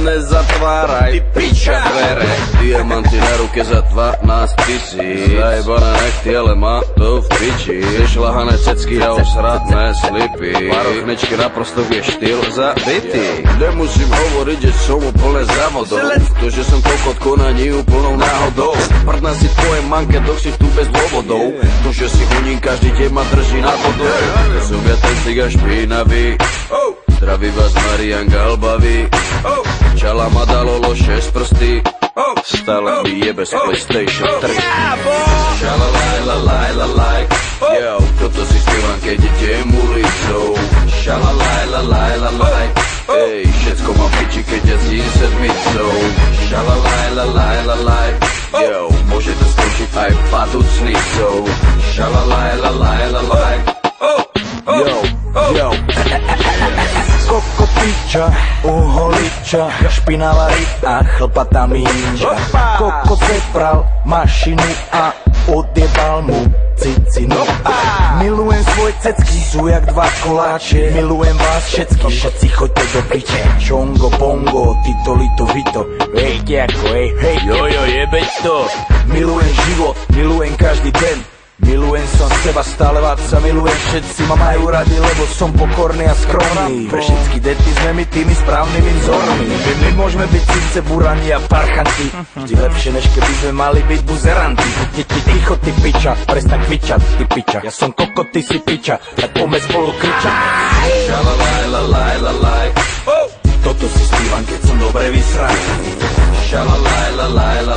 Nezatváraj, ty piča dvere. Diamanty na ruke za 12 000. Zajebané nechty, ale má to v piči. Šlahané cecky a osradné slipy. Marochnečky naprosto vie štýl zabitý. Nemusím hovoriť, že som úplne závodou. To, že som kokot, konaní úplnou náhodou. Prdná si tvoje manke, dok si tu bez dôvodov. To, že si hunín, každý deň ma drží na vodou. To som ja ten ciga špinavý. Zdraví vás Marian Galbavý. Čala ma dalo loše z prsty. Stále mi jebe z PlayStation 3. Šalalajlalajlalaj. Yo, toto si spievam, keď idem ulicou. Šalalajlalajlalaj. Ej, všetko mám piči, keď jazdím sedmicou. Šalalajlalajlalaj. Yo, môže to skončiť aj paducnicou. Šalalajlalajlalaj. Yo. Koko piča, uholiča, špinavá ryba, chlpatá minča. Koko zepral mašinu a odjebal mu cicinu. Milujem svoje cecky, sú jak dva koláče. Milujem vás všetci choďte do piče. Čongo, bongo, tito, lito, vito. Hej, ako, hej, jojo, jebeď to. Milujem život, milujem každý deň. Milujem som seba, stále vás sa milujem, všetci ma majú radi, lebo som pokorný a skromný. Pre všetky dety sme my tými správnymi vzormi. My môžeme byť síce burani a parchanti, vždy lepšie, než keby sme mali byť buzeranti. Ticho, ty piča, prestaň kvičať, ty piča. Ja som kokot, ty si piča, tak poďme spolu kričať. Šalalajlalajlalaj. Toto si spívam, keď som dobre vysraný. Šalalajlalajlalaj.